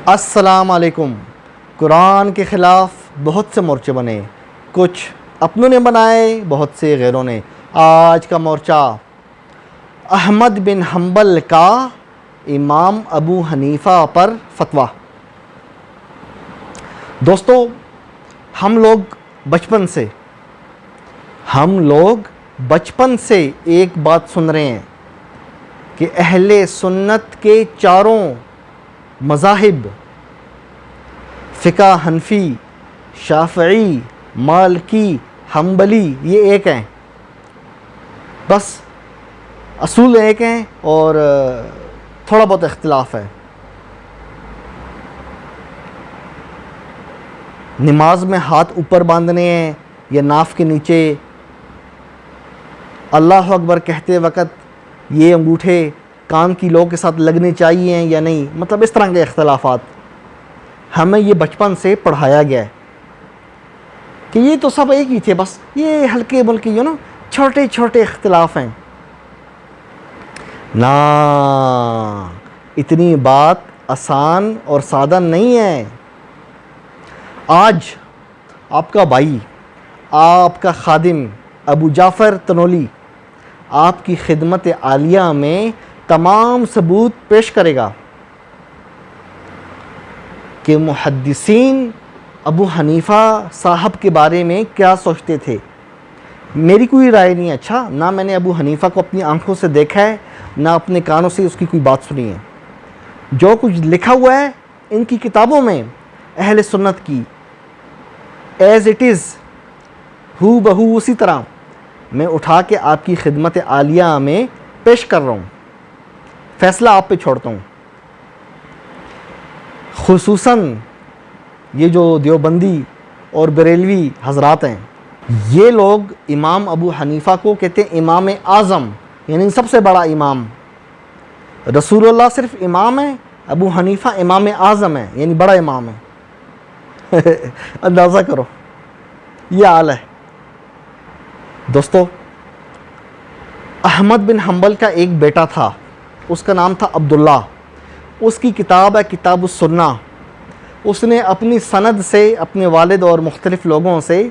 السلام علیکم۔ قرآن کے خلاف بہت سے مورچے بنے، کچھ اپنوں نے بنائے، بہت سے غیروں نے۔ آج کا مورچہ احمد بن حنبل کا امام ابو حنیفہ پر فتویٰ۔ دوستو، ہم لوگ بچپن سے ایک بات سن رہے ہیں کہ اہل سنت کے چاروں مذاہب فقہ حنفی، شافعی، مالکی، حنبلی یہ ایک ہیں، بس اصول ایک ہیں اور تھوڑا بہت اختلاف ہے۔ نماز میں ہاتھ اوپر باندھنے ہیں یا ناف کے نیچے، اللہ اکبر کہتے وقت یہ انگوٹھے کان کی لو کے ساتھ لگنے چاہیے یا نہیں، مطلب اس طرح کے اختلافات ہمیں یہ بچپن سے پڑھایا گیا ہے کہ یہ تو سب ایک ہی تھے، بس یہ ہلکے ملکے چھوٹے چھوٹے اختلاف ہیں۔ نا، اتنی بات آسان اور سادہ نہیں ہے۔ آج آپ کا بھائی، آپ کا خادم ابو جعفر تنولی آپ کی خدمت عالیہ میں تمام ثبوت پیش کرے گا کہ محدثین ابو حنیفہ صاحب کے بارے میں کیا سوچتے تھے۔ میری کوئی رائے نہیں ہے، اچھا، نہ میں نے ابو حنیفہ کو اپنی آنکھوں سے دیکھا ہے، نہ اپنے کانوں سے اس کی کوئی بات سنی ہے۔ جو کچھ لکھا ہوا ہے ان کی کتابوں میں اہل سنت کی، ایز اٹ از، ہو بہو اسی طرح میں اٹھا کے آپ کی خدمت عالیہ میں پیش کر رہا ہوں، فیصلہ آپ پہ چھوڑتا ہوں۔ خصوصاً یہ جو دیوبندی اور بریلوی حضرات ہیں، یہ لوگ امام ابو حنیفہ کو کہتے ہیں امام اعظم، یعنی سب سے بڑا امام۔ رسول اللہ صرف امام ہے، ابو حنیفہ امام اعظم ہے، یعنی بڑا امام ہے۔ اندازہ کرو، یہ حال ہے۔ دوستو، احمد بن حنبل کا ایک بیٹا تھا، اس کا نام تھا عبداللہ۔ اس کی کتاب ہے کتاب السنہ۔ اس نے اپنی سند سے اپنے والد اور مختلف لوگوں سے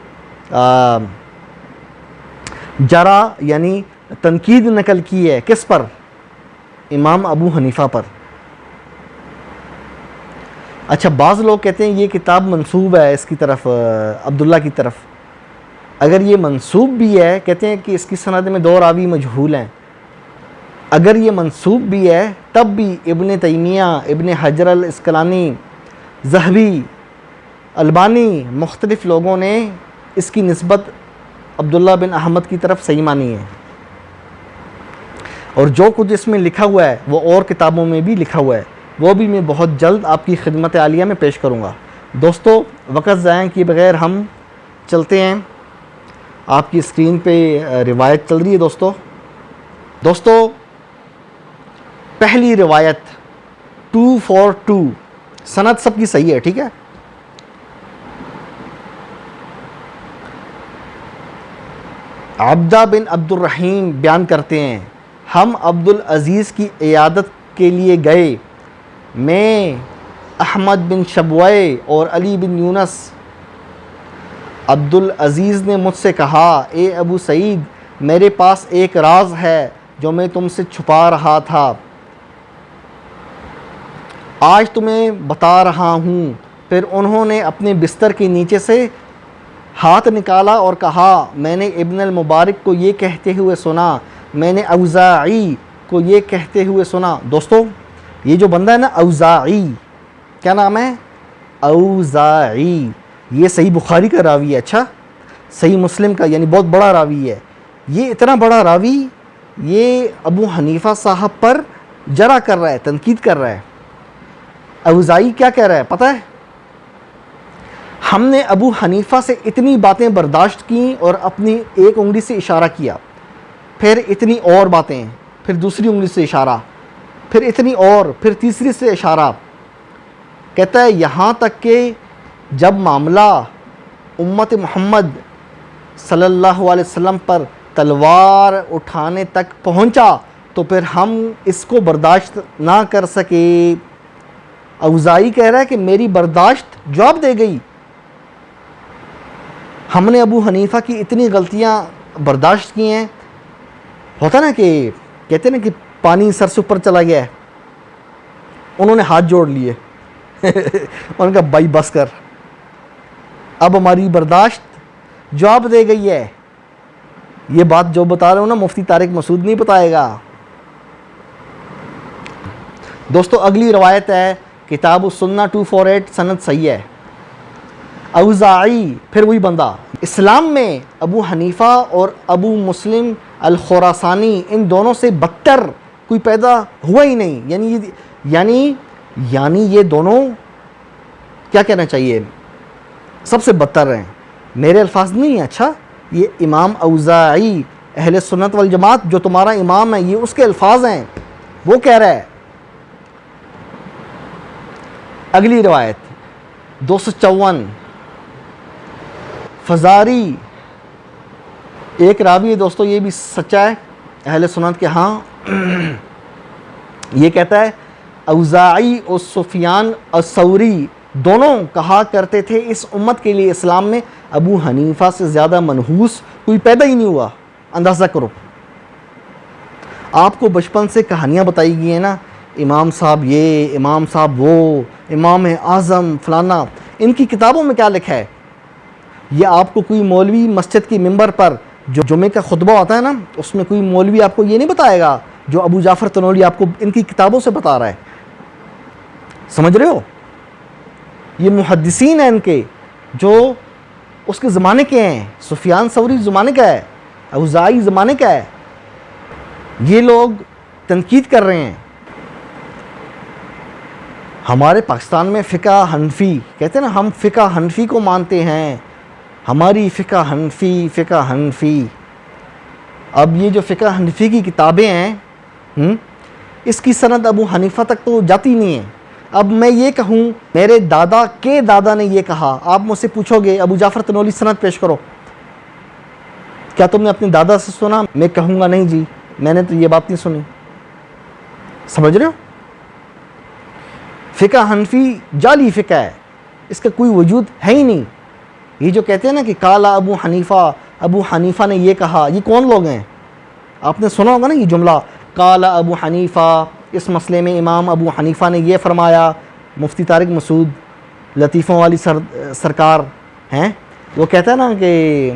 جرح یعنی تنقید نقل کی ہے۔ کس پر؟ امام ابو حنیفہ پر۔ اچھا، بعض لوگ کہتے ہیں یہ کتاب منسوب ہے اس کی طرف، عبداللہ کی طرف۔ اگر یہ منسوب بھی ہے، کہتے ہیں کہ اس کی سند میں 2 راوی مجہول ہیں، اگر یہ منسوب بھی ہے تب بھی ابن تیمیہ، ابن حجر العسقلانی، ذہبی، البانی، مختلف لوگوں نے اس کی نسبت عبداللہ بن احمد کی طرف صحیح مانی ہے۔ اور جو کچھ اس میں لکھا ہوا ہے وہ اور کتابوں میں بھی لکھا ہوا ہے، وہ بھی میں بہت جلد آپ کی خدمت عالیہ میں پیش کروں گا۔ دوستو، وقت ضائع کیے بغیر ہم چلتے ہیں۔ آپ کی اسکرین پہ روایت چل رہی ہے دوستو، پہلی روایت 242، سند سب کی صحیح ہے، ٹھیک ہے۔ عبدہ بن عبد الرحیم بیان کرتے ہیں، ہم عبدالعزیز کی عیادت کے لیے گئے، میں، احمد بن شبوہ اور علی بن یونس۔ عبدالعزیز نے مجھ سے کہا، اے ابو سعید، میرے پاس ایک راز ہے جو میں تم سے چھپا رہا تھا، آج تمہیں بتا رہا ہوں۔ پھر انہوں نے اپنے بستر کے نیچے سے ہاتھ نکالا اور کہا، میں نے ابن المبارک کو یہ کہتے ہوئے سنا، میں نے اوزاعی کو یہ کہتے ہوئے سنا۔ دوستو، یہ جو بندہ ہے نا اوزاعی، کیا نام ہے؟ اوزاعی، یہ صحیح بخاری کا راوی ہے، اچھا، صحیح مسلم کا، یعنی بہت بڑا راوی ہے۔ یہ اتنا بڑا راوی یہ ابو حنیفہ صاحب پر جرح کر رہا ہے، تنقید کر رہا ہے۔ اوزاعی کیا کہہ رہا ہے پتہ ہے؟ ہم نے ابو حنیفہ سے اتنی باتیں برداشت کیں اور اپنی ایک انگلی سے اشارہ کیا، پھر اتنی اور باتیں، پھر دوسری انگلی سے اشارہ، پھر اتنی اور، پھر تیسری سے اشارہ۔ کہتا ہے یہاں تک کہ جب معاملہ امت محمد صلی اللہ علیہ وسلم پر تلوار اٹھانے تک پہنچا تو پھر ہم اس کو برداشت نہ کر سکے۔ اوزاعی کہہ رہا ہے کہ میری برداشت جواب دے گئی. ہم نے ابو حنیفہ کی اتنی غلطیاں برداشت کی ہیں. ہوتا نا کہ کہتے ہیں نا کہ پانی سر سے اوپر چلا گیا ہے. انہوں نے ہاتھ جوڑ لیے. ان کا بھائی بس کر, اب ہماری برداشت جواب دے گئی ہے. یہ بات جو بتا رہا ہوں نا مفتی طارق مسعود نہیں بتائے گا. دوستو اگلی روایت ہے کتاب السنہ 248, سند صحیح ہے. اوزاعی, پھر وہی بندہ, اسلام میں ابو حنیفہ اور ابو مسلم الخراسانی ان دونوں سے بدتر کوئی پیدا ہوا ہی نہیں. یعنی یہ دونوں کیا کہنا چاہیے, سب سے بدتر ہیں. میرے الفاظ نہیں ہیں, اچھا یہ امام اوزاعی اہل سنت والجماعت جو تمہارا امام ہے یہ اس کے الفاظ ہیں, وہ کہہ رہا ہے. اگلی روایت 254, فزاری, ایک راوی ہے دوستو, یہ بھی سچا ہے اہل سنت کے ہاں. یہ کہتا ہے اوزاعی اور سفیان الثوری دونوں کہا کرتے تھے اس امت کے لیے اسلام میں ابو حنیفہ سے زیادہ منحوس کوئی پیدا ہی نہیں ہوا. اندازہ کرو, آپ کو بچپن سے کہانیاں بتائی گئی ہیں نا, امام صاحب یہ, امام صاحب وہ, امام اعظم فلانا. ان کی کتابوں میں کیا لکھا ہے؟ یہ آپ کو کوئی مولوی مسجد کی ممبر پر جو جمعے کا خطبہ ہوتا ہے نا, اس میں کوئی مولوی آپ کو یہ نہیں بتائے گا جو ابو جعفر تنولی آپ کو ان کی کتابوں سے بتا رہا ہے. سمجھ رہے ہو؟ یہ محدثین ہیں ان کے جو اس کے زمانے کے ہیں. سفیان ثوری زمانے کا ہے, اوزاعی زمانے کا ہے. یہ لوگ تنقید کر رہے ہیں. ہمارے پاکستان میں فقہ حنفی کہتے ہیں نا, ہم فقہ حنفی کو مانتے ہیں, ہماری فقہ حنفی. اب یہ جو فقہ حنفی کی کتابیں ہیں اس کی سند ابو حنیفہ تک تو جاتی نہیں ہے. اب میں یہ کہوں میرے دادا کے دادا نے یہ کہا, آپ مجھ سے پوچھو گے ابو جعفر تنولی سند پیش کرو, کیا تم نے اپنے دادا سے سنا؟ میں کہوں گا نہیں جی, میں نے تو یہ بات نہیں سنی. سمجھ رہے ہو؟ فقہ حنفی جعلی فقہ ہے, اس کا کوئی وجود ہے ہی نہیں. یہ جو کہتے ہیں نا کہ کالا ابو حنیفہ نے یہ کہا, یہ کون لوگ ہیں؟ آپ نے سنا ہوگا نا یہ جملہ, کالا ابو حنیفہ, اس مسئلے میں امام ابو حنیفہ نے یہ فرمایا. مفتی طارق مسعود لطیفوں والی سرکار ہیں, وہ کہتا ہے نا کہ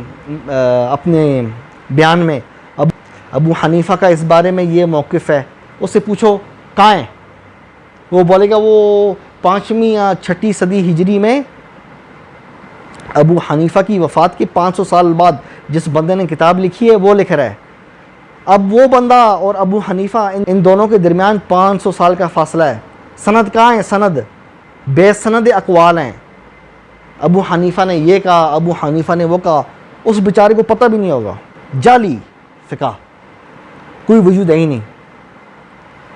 اپنے بیان میں ابو حنیفہ کا اس بارے میں یہ موقف ہے. اس سے پوچھو کہاں ہے, وہ بولے گا وہ 5ویں یا 6ٹھی صدی ہجری میں ابو حنیفہ کی وفات کے 500 سال بعد جس بندے نے کتاب لکھی ہے وہ لکھ رہا ہے. اب وہ بندہ اور ابو حنیفہ ان دونوں کے درمیان 500 سال کا فاصلہ ہے. سند کہاں ہے؟ سند بے سند اقوال ہیں. ابو حنیفہ نے یہ کہا, ابو حنیفہ نے وہ کہا, اس بیچارے کو پتہ بھی نہیں ہوگا. جعلی فقہ, کوئی وجود ہے ہی نہیں.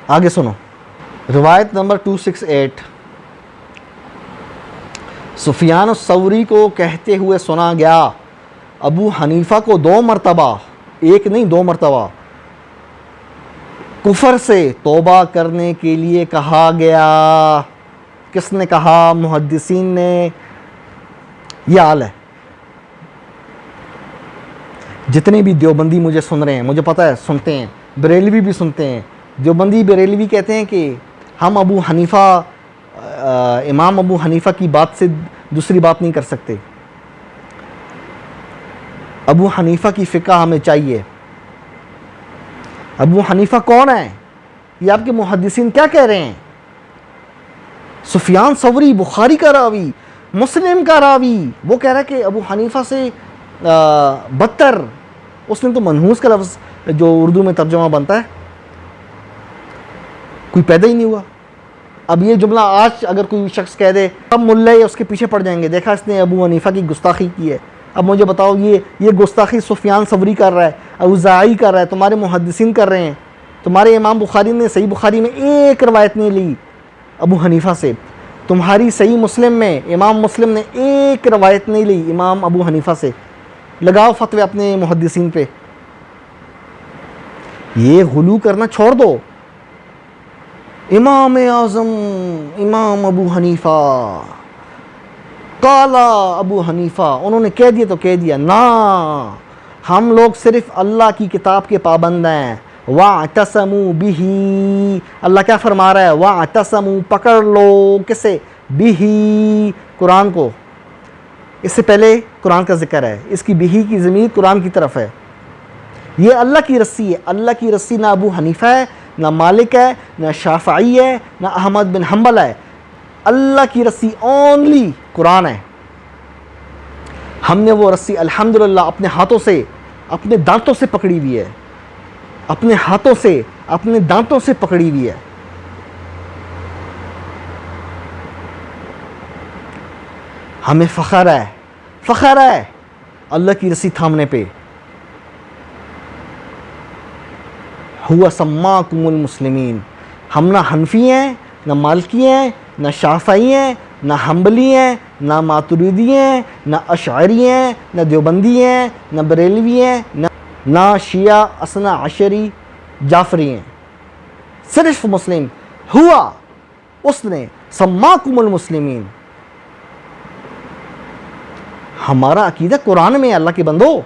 آگے سنو روایت نمبر 268, سفیان الثوری کو کہتے ہوئے سنا گیا ابو حنیفہ کو 2 مرتبہ, ایک نہیں 2 مرتبہ, کفر سے توبہ کرنے کے لیے کہا گیا. کس نے کہا؟ محدثین نے. یہ حال ہے. جتنے بھی دیوبندی مجھے سن رہے ہیں, مجھے پتہ ہے سنتے ہیں, بریلوی بھی سنتے ہیں. دیوبندی بریلوی کہتے ہیں کہ ہم ابو حنیفہ, امام ابو حنیفہ کی بات سے دوسری بات نہیں کر سکتے. ابو حنیفہ کی فقہ ہمیں چاہیے. ابو حنیفہ کون ہے؟ یہ آپ کے محدثین کیا کہہ رہے ہیں؟ سفیان ثوری بخاری کا راوی, مسلم کا راوی, وہ کہہ رہا ہے کہ ابو حنیفہ سے بدتر. اس نے تو منحوس کا لفظ جو اردو میں ترجمہ بنتا ہے کوئی پیدا ہی نہیں ہوا. اب یہ جملہ آج اگر کوئی شخص کہہ دے, اب ملے اس کے پیچھے پڑ جائیں گے, دیکھا اس نے ابو حنیفہ کی گستاخی کی ہے. اب مجھے بتاؤ یہ گستاخی سفیان ثوری کر رہا ہے, اوزاعی کر رہا ہے, تمہارے محدثین کر رہے ہیں. تمہارے امام بخاری نے صحیح بخاری میں ایک روایت نہیں لی ابو حنیفہ سے. تمہاری صحیح مسلم میں امام مسلم نے ایک روایت نہیں لی امام ابو حنیفہ سے. لگاؤ فتوے اپنے محدثین پہ. یہ غلو کرنا چھوڑ دو. امام اعظم امام ابو حنیفہ، قالا ابو حنیفہ، انہوں نے کہہ دیا تو کہہ دیا، نا ہم لوگ صرف اللہ کی کتاب کے پابند ہیں۔ وَاعْتَصَمُوا بِهِ، اللہ کیا فرما رہا ہے؟ وَاعْتَصَمُوا، پکڑ لو، کسے؟ بِهِ، قرآن کو۔ اس سے پہلے قرآن کا ذکر ہے، اس کی بِهِ کی ضمیر قرآن کی طرف ہے۔ یہ اللہ کی رسی ہے، اللہ کی رسی نہ ابو حنیفہ ہے، نہ مالک ہے، نہ شافعی ہے، نہ احمد بن حنبل ہے۔ اللہ کی رسی اونلی قرآن ہے۔ ہم نے وہ رسی الحمدللہ اپنے ہاتھوں سے، اپنے دانتوں سے پکڑی ہوئی ہے، اپنے ہاتھوں سے، اپنے دانتوں سے پکڑی ہوئی ہے۔ ہمیں فخر ہے، فخر ہے اللہ کی رسی تھامنے پہ۔ ہوا سماکم المسلمین، ہم نہ حنفی ہیں، نہ مالکی ہیں، نہ شافعی ہیں، نہ حنبلی ہیں، نہ ماتریدی ہیں، نہ اشعری ہیں، نہ دیوبندی ہیں، نہ بریلوی ہیں، نہ شیعہ اثنا عشری جعفری ہیں، صرف مسلم۔ ہوا، اس نے، سماکم المسلمین، ہمارا عقیدہ قرآن میں ہے اللہ کے بندو۔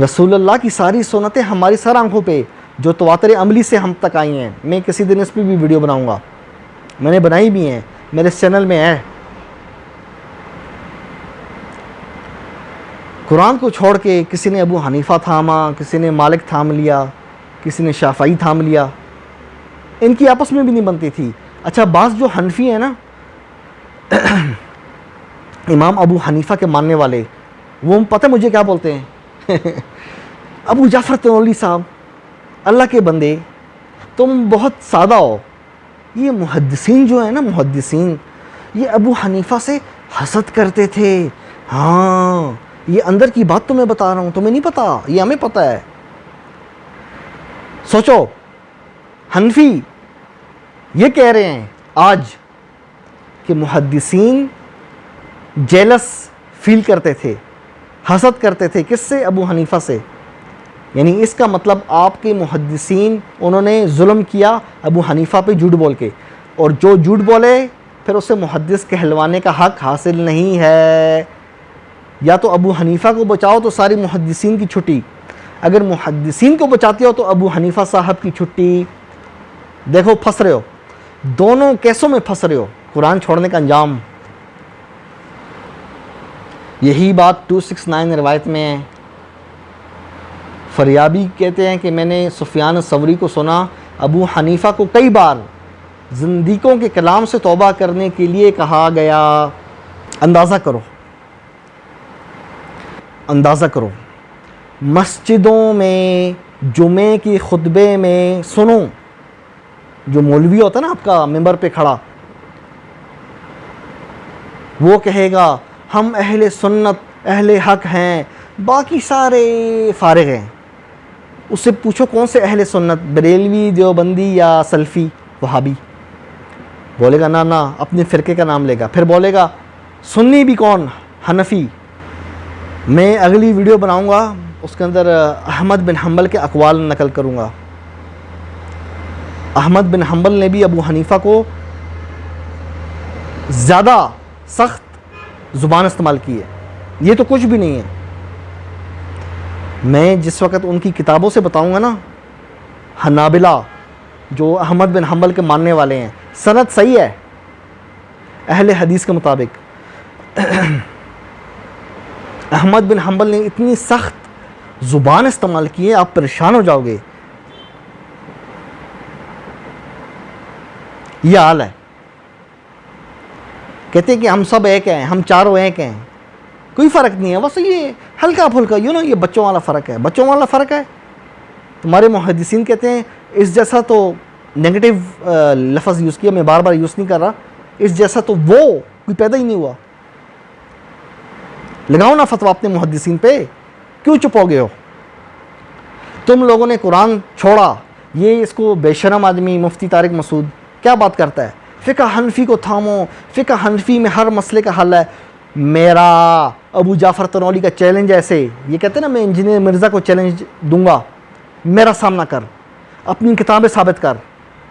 رسول اللہ کی ساری سنتیں ہماری سر آنکھوں پہ، جو تواتر عملی سے ہم تک آئی ہیں۔ میں کسی دن اس پہ بھی ویڈیو بناؤں گا، میں نے بنائی بھی ہیں، میرے اس چینل میں ہے۔ قرآن کو چھوڑ کے کسی نے ابو حنیفہ تھاما، کسی نے مالک تھام لیا، کسی نے شافعی تھام لیا، ان کی آپس میں بھی نہیں بنتی تھی۔ اچھا، بعض جو حنفی ہیں نا، امام ابو حنیفہ کے ماننے والے، وہ پتہ مجھے کیا بولتے ہیں؟ ابو جعفر طنولی صاحب، اللہ کے بندے، تم بہت سادہ ہو۔ یہ محدثین جو ہیں نا، محدثین، یہ ابو حنیفہ سے حسد کرتے تھے۔ ہاں، یہ اندر کی بات تمہیں بتا رہا ہوں، تمہیں نہیں پتا، یہ ہمیں پتا ہے۔ سوچو، حنفی یہ کہہ رہے ہیں آج کہ محدثین جیلس فیل کرتے تھے، حسد کرتے تھے، کس سے؟ ابو حنیفہ سے۔ یعنی اس کا مطلب آپ کے محدثین، انہوں نے ظلم کیا ابو حنیفہ پہ جھوٹ بول کے، اور جو جھوٹ بولے پھر اسے محدث کہلوانے کا حق حاصل نہیں ہے۔ یا تو ابو حنیفہ کو بچاؤ تو ساری محدثین کی چھٹی، اگر محدثین کو بچاتے ہو تو ابو حنیفہ صاحب کی چھٹی۔ دیکھو پھنس رہے ہو، دونوں کیسوں میں پھنس رہے ہو، قرآن چھوڑنے کا انجام۔ یہی بات 269 روایت میں ہے۔ فریابی کہتے ہیں کہ میں نے سفیان ثوری کو سنا، ابو حنیفہ کو کئی بار زندیقوں کے کلام سے توبہ کرنے کے لیے کہا گیا۔ اندازہ کرو، اندازہ کرو، مسجدوں میں جمعے کی خطبے میں سنو، جو مولوی ہوتا ہے نا آپ کا ممبر پہ کھڑا، وہ کہے گا ہم اہل سنت اہل حق ہیں، باقی سارے فارغ ہیں۔ اس سے پوچھو کون سے اہل سنت، بریلوی، دیوبندی یا سلفی، وہابی؟ بولے گا نا نا، اپنے فرقے کا نام لے گا۔ پھر بولے گا سنی بھی کون؟ حنفی۔ میں اگلی ویڈیو بناؤں گا، اس کے اندر احمد بن حنبل کے اقوال نقل کروں گا۔ احمد بن حنبل نے بھی ابو حنیفہ کو زیادہ سخت زبان استعمال کی ہے، یہ تو کچھ بھی نہیں ہے۔ میں جس وقت ان کی کتابوں سے بتاؤں گا نا، حنابلہ جو احمد بن حنبل کے ماننے والے ہیں، سند صحیح ہے اہل حدیث کے مطابق۔ احمد بن حنبل نے اتنی سخت زبان استعمال کی ہے، آپ پریشان ہو جاؤ گے۔ یہ حال ہے، کہتے ہیں کہ ہم سب ایک ہیں، ہم چاروں ایک ہیں، کوئی فرق نہیں ہے، بس یہ ہلکا پھلکا یہ بچوں والا فرق ہے، بچوں والا فرق ہے۔ تمہارے محدثین کہتے ہیں اس جیسا، تو نیگیٹو لفظ یوز کیا، میں بار بار یوز نہیں کر رہا، اس جیسا تو وہ کوئی پیدا ہی نہیں ہوا۔ لگاؤ نا فتویٰ اپنے محدثین پہ، کیوں چپ ہو گئے ہو؟ تم لوگوں نے قرآن چھوڑا، یہ اس کو بے شرم آدمی مفتی طارق مسعود کیا بات کرتا ہے، فقہ حنفی کو تھامو، فقہ حنفی میں ہر مسئلے کا حل ہے۔ میرا ابو جعفر طنولی کا چیلنج ایسے، یہ کہتے ہیں نا میں انجینئر مرزا کو چیلنج دوں گا، میرا سامنا کر، اپنی کتابیں ثابت کر،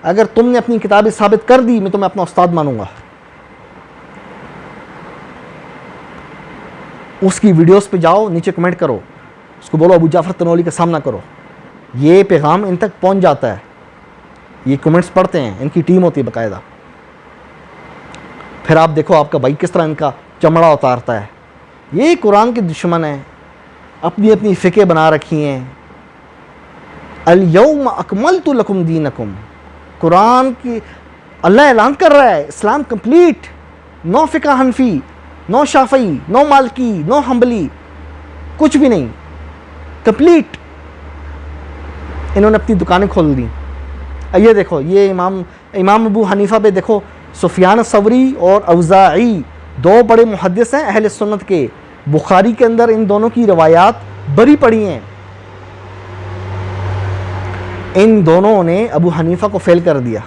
اگر تم نے اپنی کتابیں ثابت کر دی میں تمہیں اپنا استاد مانوں گا. اس کی ویڈیوز پہ جاؤ, نیچے کمنٹ کرو, اس کو بولو ابو جعفر تنولی کا سامنا کرو. یہ پیغام ان تک پہنچ جاتا ہے, یہ کمنٹس پڑھتے ہیں, ان کی ٹیم ہوتی ہے باقاعدہ. پھر آپ دیکھو آپ کا بھائی کس طرح ان کا چمڑا اتارتا ہے. یہ قرآن کے دشمن ہیں, اپنی اپنی فقہ بنا رکھی ہیں. الیوم اکملت لکم دینکم, قرآن کی اللہ اعلان کر رہا ہے اسلام کمپلیٹ, نو فقہ حنفی, نو شافعی, نو مالکی, نو حنبلی, کچھ بھی نہیں, کمپلیٹ. انہوں نے اپنی دکانیں کھول دیں. یہ دیکھو یہ امام ابو حنیفہ پہ دیکھو, سفیان ثوری اور اوزاعی دو بڑے محدث ہیں اہل سنت کے. بخاری کے اندر ان دونوں کی روایات بری پڑی ہیں. ان دونوں نے ابو حنیفہ کو فیل کر دیا,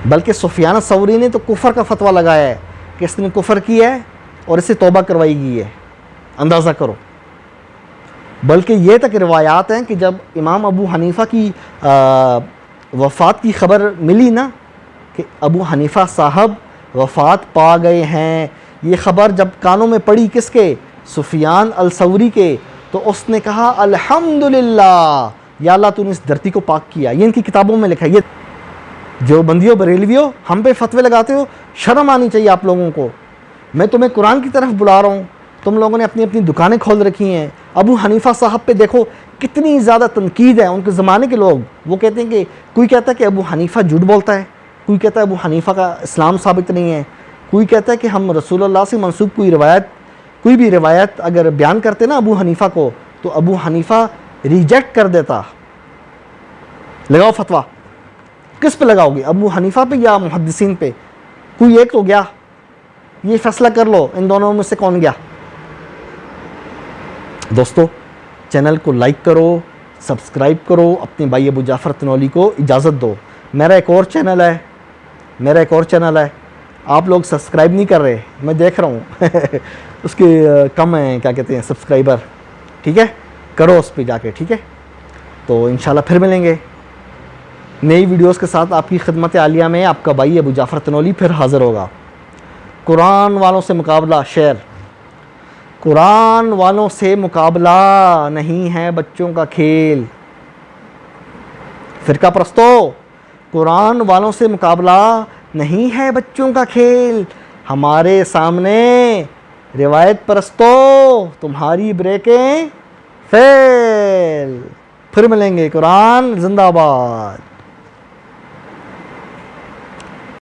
بلکہ سفیان ثوری نے تو کفر کا فتویٰ لگایا ہے کہ اس نے کفر کیا ہے اور اسے توبہ کروائی گئی ہے. اندازہ کرو. بلکہ یہ تک روایات ہیں کہ جب امام ابو حنیفہ کی وفات کی خبر ملی نا کہ ابو حنیفہ صاحب وفات پا گئے ہیں, یہ خبر جب کانوں میں پڑی کس کے, سفیان الثوری کے, تو اس نے کہا الحمدللہ یا اللہ تو نے اس دھرتی کو پاک کیا. یہ ان کی کتابوں میں لکھا ہے. یہ جو بندیوں بریلویوں ہم پہ فتوے لگاتے ہو, شرم آنی چاہیے آپ لوگوں کو. میں تمہیں قرآن کی طرف بلا رہا ہوں, تم لوگوں نے اپنی اپنی دکانیں کھول رکھی ہیں. ابو حنیفہ صاحب پہ دیکھو کتنی زیادہ تنقید ہے. ان کے زمانے کے لوگ وہ کہتے ہیں کہ کوئی کہتا ہے کہ ابو حنیفہ جھوٹ بولتا ہے, کوئی کہتا ہے ابو حنیفہ کا اسلام ثابت نہیں ہے, کوئی کہتا ہے کہ ہم رسول اللہ سے منسوب کوئی بھی روایت اگر بیان کرتے نا ابو حنیفہ کو تو ابو حنیفہ ریجیکٹ کر دیتا. لگاؤ فتویٰ, کس پہ لگاؤ گے, ابو حنیفہ پہ یا محدثین پہ؟ کوئی ایک تو گیا, یہ فیصلہ کر لو ان دونوں میں سے کون گیا. دوستو چینل کو لائک کرو, سبسکرائب کرو, اپنے بھائی ابو جعفر تنولی کو اجازت دو. میرا ایک اور چینل ہے, آپ لوگ سبسکرائب نہیں کر رہے, میں دیکھ رہا ہوں اس کے کم ہیں کیا کہتے ہیں سبسکرائبر. ٹھیک ہے, کرو اس پہ جا کے. ٹھیک ہے, تو انشاءاللہ پھر ملیں گے نئی ویڈیوز کے ساتھ. آپ کی خدمت عالیہ میں آپ کا بھائی ابو جعفر تنولی پھر حاضر ہوگا. قرآن والوں سے مقابلہ, شعر, قرآن والوں سے مقابلہ نہیں ہے بچوں کا کھیل. فرقہ پرستو, قرآن والوں سے مقابلہ نہیں ہے بچوں کا کھیل. ہمارے سامنے روایت پرستو, تمہاری بریکیں فیل. پھر ملیں گے. قرآن زندہ باد.